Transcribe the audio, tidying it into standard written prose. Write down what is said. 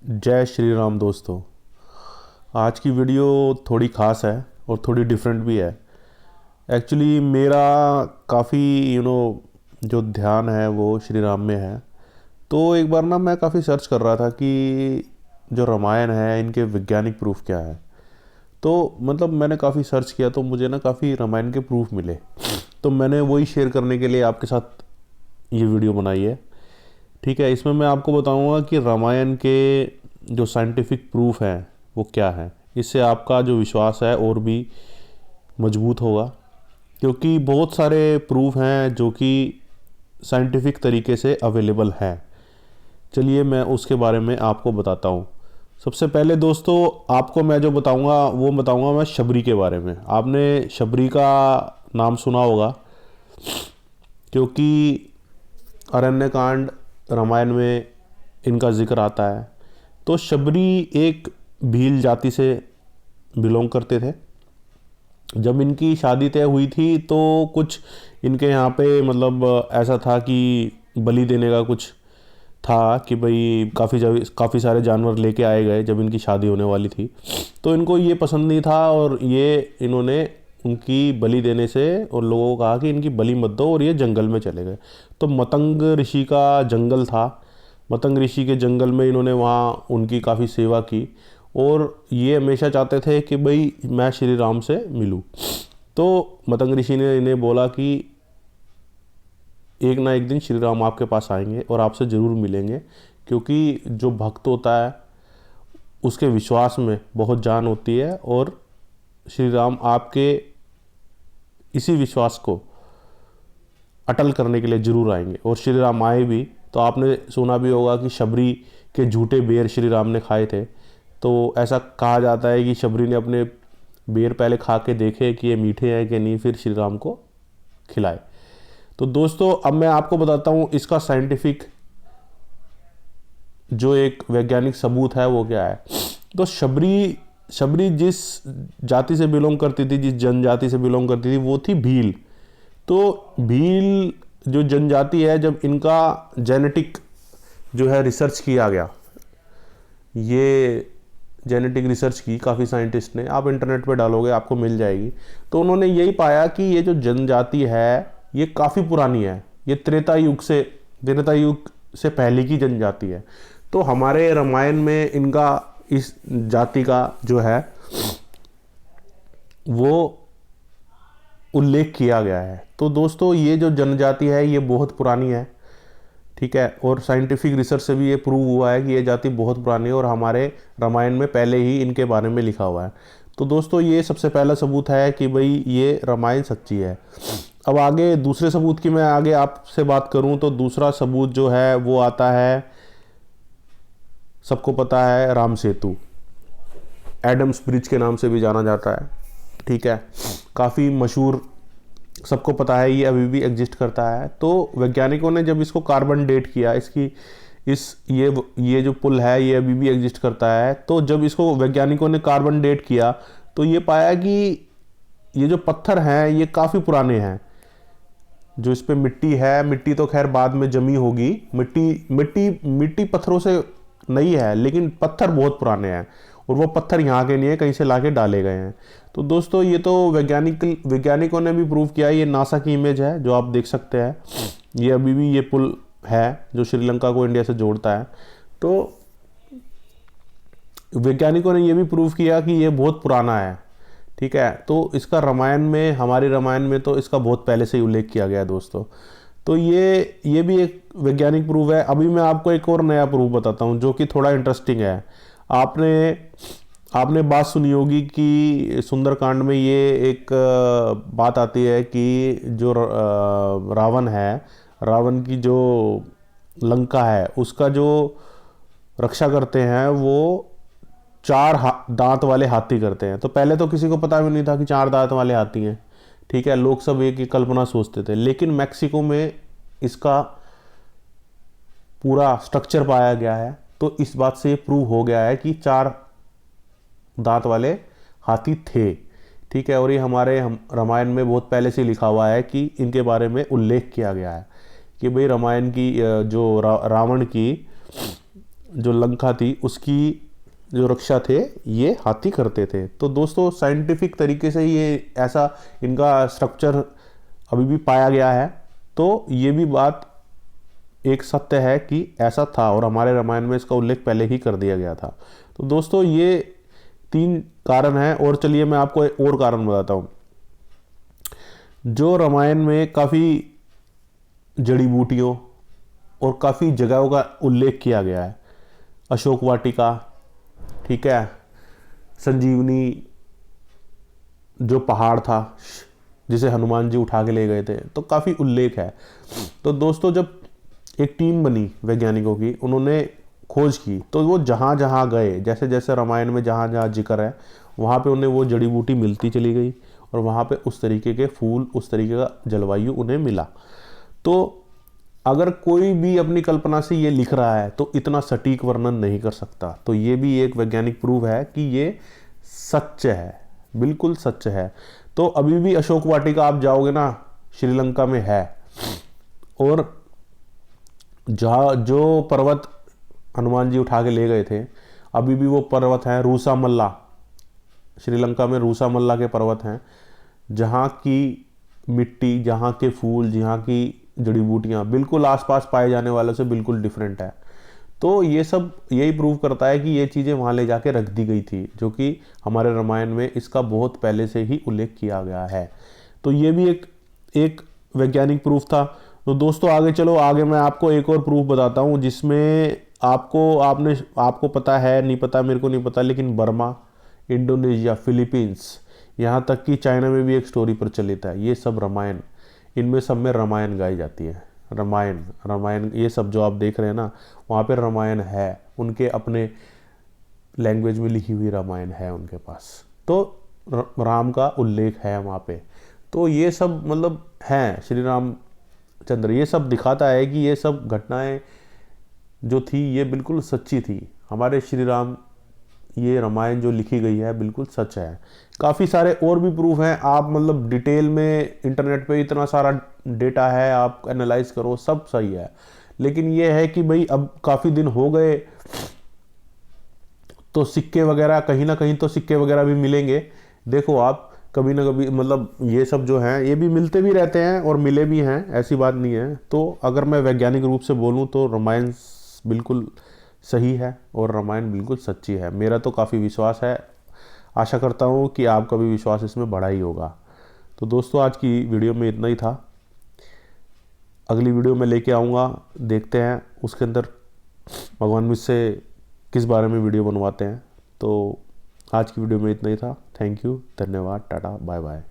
जय श्री राम दोस्तों। आज की वीडियो थोड़ी ख़ास है और थोड़ी डिफरेंट भी है। एक्चुअली मेरा काफ़ी जो ध्यान है वो श्री राम में है। तो एक बार ना मैं काफ़ी सर्च कर रहा था कि जो रामायण है इनके वैज्ञानिक प्रूफ क्या है। तो मतलब मैंने काफ़ी सर्च किया तो मुझे ना काफ़ी रामायण के प्रूफ मिले। तो मैंने वही शेयर करने के लिए आपके साथ ये वीडियो बनाई है। ठीक है, इसमें मैं आपको बताऊंगा कि रामायण के जो साइंटिफिक प्रूफ हैं वो क्या है। इससे आपका जो विश्वास है और भी मजबूत होगा, क्योंकि बहुत सारे प्रूफ हैं जो कि साइंटिफिक तरीके से अवेलेबल हैं। चलिए मैं उसके बारे में आपको बताता हूँ। सबसे पहले दोस्तों आपको मैं जो बताऊँगा मैं शबरी के बारे में। आपने शबरी का नाम सुना होगा, क्योंकि अरण्यकांड रामायण में इनका जिक्र आता है। तो शबरी एक भील जाति से बिलोंग करते थे। जब इनकी शादी तय हुई थी तो कुछ इनके यहाँ पे मतलब ऐसा था कि बलि देने का कुछ था कि भाई काफ़ी सारे जानवर लेके आए गए जब इनकी शादी होने वाली थी। तो इनको ये पसंद नहीं था और ये इन्होंने उनकी बलि देने से और लोगों को कहा कि इनकी बलि मत दो, और ये जंगल में चले गए। तो मतंग ऋषि का जंगल था। मतंग ऋषि के जंगल में इन्होंने वहाँ उनकी काफ़ी सेवा की और ये हमेशा चाहते थे कि भाई मैं श्री राम से मिलूँ। तो मतंग ऋषि ने इन्हें बोला कि एक ना एक दिन श्री राम आपके पास आएंगे और आपसे ज़रूर मिलेंगे, क्योंकि जो भक्त होता है उसके विश्वास में बहुत जान होती है और श्री राम आपके इसी विश्वास को अटल करने के लिए ज़रूर आएंगे। और श्री राम आए भी। तो आपने सुना भी होगा कि शबरी के झूठे बेर श्री राम ने खाए थे। तो ऐसा कहा जाता है कि शबरी ने अपने बेर पहले खा के देखे कि ये मीठे हैं कि नहीं, फिर श्री राम को खिलाए। तो दोस्तों अब मैं आपको बताता हूँ इसका साइंटिफिक जो एक वैज्ञानिक सबूत है वो क्या है। तो शबरी जिस जाति से बिलोंग करती थी, जिस जनजाति से बिलोंग करती थी, वो थी भील। तो भील जो जनजाति है, जब इनका जेनेटिक जो है रिसर्च किया गया, ये जेनेटिक रिसर्च की काफ़ी साइंटिस्ट ने, आप इंटरनेट पे डालोगे आपको मिल जाएगी। तो उन्होंने यही पाया कि ये जो जनजाति है ये काफ़ी पुरानी है। ये त्रेता युग से पहले की जनजाति है। तो हमारे रामायण में इनका इस जाति का जो है वो उल्लेख किया गया है। तो दोस्तों ये जो जनजाति है ये बहुत पुरानी है, ठीक है। और साइंटिफिक रिसर्च से भी ये प्रूव हुआ है कि ये जाति बहुत पुरानी है और हमारे रामायण में पहले ही इनके बारे में लिखा हुआ है। तो दोस्तों ये सबसे पहला सबूत है कि भाई ये रामायण सच्ची है। अब आगे दूसरे सबूत की मैं आगे आपसे बात करूं तो दूसरा सबूत जो है वो आता है, सबको पता है, राम सेतु। एडम्स ब्रिज के नाम से भी जाना जाता है, ठीक है। काफ़ी मशहूर, सबको पता है, ये अभी भी एग्जिस्ट करता है। तो वैज्ञानिकों ने जब इसको कार्बन डेट किया, ये जो पुल है ये अभी भी एग्जिस्ट करता है। तो जब इसको वैज्ञानिकों ने कार्बन डेट किया तो ये पाया कि ये जो पत्थर हैं ये काफ़ी पुराने हैं। जो इस पे मिट्टी है, मिट्टी तो खैर बाद में जमी होगी, मिट्टी पत्थरों से नहीं है, लेकिन पत्थर बहुत पुराने हैं और वो पत्थर यहाँ के नहीं है, कहीं से लाके डाले गए हैं। तो दोस्तों ये तो वैज्ञानिकों ने भी प्रूव किया। ये नासा की इमेज है जो आप देख सकते हैं। ये अभी भी ये पुल है जो श्रीलंका को इंडिया से जोड़ता है। तो वैज्ञानिकों ने ये भी प्रूव किया कि ये बहुत पुराना है, ठीक है। तो इसका रामायण में, हमारी रामायण में तो इसका बहुत पहले से ही उल्लेख किया गया है दोस्तों। तो ये भी एक वैज्ञानिक प्रूफ है। अभी मैं आपको एक और नया प्रूफ बताता हूँ जो कि थोड़ा इंटरेस्टिंग है। आपने बात सुनी होगी कि सुंदरकांड में ये एक बात आती है कि जो रावण है, रावण की जो लंका है उसका जो रक्षा करते हैं वो चार दांत वाले हाथी करते हैं। तो पहले तो किसी को पता भी नहीं था कि चार दांत वाले हाथी हैं, ठीक है। लोग सब एक ही कल्पना सोचते थे, लेकिन मैक्सिको में इसका पूरा स्ट्रक्चर पाया गया है। तो इस बात से ये प्रूव हो गया है कि चार दांत वाले हाथी थे, ठीक है। और ये हमारे रामायण में बहुत पहले से लिखा हुआ है कि इनके बारे में उल्लेख किया गया है कि भाई रामायण की जो रावण की जो लंका थी उसकी जो रक्षा थे ये हाथी करते थे। तो दोस्तों साइंटिफिक तरीके से ये ऐसा इनका स्ट्रक्चर अभी भी पाया गया है। तो ये भी बात एक सत्य है कि ऐसा था और हमारे रामायण में इसका उल्लेख पहले ही कर दिया गया था। तो दोस्तों ये 3 कारण हैं। और चलिए मैं आपको एक और कारण बताता हूँ। जो रामायण में काफ़ी जड़ी बूटियों और काफ़ी जगहों का उल्लेख किया गया है। अशोक वाटिका, ठीक है, संजीवनी जो पहाड़ था जिसे हनुमान जी उठा के ले गए थे, तो काफ़ी उल्लेख है। तो दोस्तों जब एक टीम बनी वैज्ञानिकों की, उन्होंने खोज की, तो वो जहाँ जहाँ गए, जैसे जैसे रामायण में जहाँ जहाँ जिक्र है वहाँ पे उन्हें वो जड़ी बूटी मिलती चली गई और वहाँ पे उस तरीके के फूल, उस तरीके का जलवायु उन्हें मिला। तो अगर कोई भी अपनी कल्पना से ये लिख रहा है तो इतना सटीक वर्णन नहीं कर सकता। तो ये भी एक वैज्ञानिक प्रूफ है कि ये सच है, बिल्कुल सच है। तो अभी भी अशोक वाटिका आप जाओगे ना, श्रीलंका में है। और जहाँ जो पर्वत हनुमान जी उठा के ले गए थे, अभी भी वो पर्वत है रूसा मल्ला, श्रीलंका में रूसा मल्ला के पर्वत हैं, जहाँ की मिट्टी, जहाँ के फूल, जहाँ की जड़ी बूटियाँ बिल्कुल आसपास पाए जाने वालों से बिल्कुल डिफरेंट है। तो ये सब यही प्रूव करता है कि ये चीज़ें वहाँ ले जाके रख दी गई थी, जो कि हमारे रामायण में इसका बहुत पहले से ही उल्लेख किया गया है। तो ये भी एक वैज्ञानिक प्रूफ था। तो दोस्तों आगे चलो, आगे मैं आपको एक और प्रूफ बताता हूँ जिसमें आपको पता है नहीं पता, मेरे को नहीं पता, लेकिन बर्मा, इंडोनेशिया, फिलीपींस, यहाँ तक कि चाइना में भी एक स्टोरी प्रचलित है। ये सब रामायण, इनमें सब में रामायण गाई जाती है। रामायण रामायण ये सब जो आप देख रहे हैं ना, वहाँ पे रामायण है, उनके अपने लैंग्वेज में लिखी हुई रामायण है उनके पास। तो राम का उल्लेख है वहाँ पे। तो ये सब मतलब हैं श्री रामचंद्र, ये सब दिखाता है कि ये सब घटनाएं जो थी ये बिल्कुल सच्ची थी। हमारे श्री राम, ये रामायण जो लिखी गई है बिल्कुल सच है। काफ़ी सारे और भी प्रूफ हैं, आप मतलब डिटेल में इंटरनेट पे इतना सारा डेटा है, आप एनालाइज करो, सब सही है। लेकिन ये है कि भाई अब काफ़ी दिन हो गए, तो सिक्के वगैरह कहीं ना कहीं तो सिक्के वगैरह भी मिलेंगे। देखो आप कभी ना कभी मतलब ये सब जो हैं ये भी मिलते भी रहते हैं और मिले भी हैं, ऐसी बात नहीं है। तो अगर मैं वैज्ञानिक रूप से बोलूँ तो रामायण बिल्कुल सही है और रामायण बिल्कुल सच्ची है। मेरा तो काफ़ी विश्वास है, आशा करता हूँ कि आपका भी विश्वास इसमें बढ़ा ही होगा। तो दोस्तों आज की वीडियो में इतना ही था। अगली वीडियो में लेके आऊँगा, देखते हैं उसके अंदर भगवान मुझसे किस बारे में वीडियो बनवाते हैं। तो आज की वीडियो में इतना ही था। थैंक यू, धन्यवाद, टाटा, बाय बाय।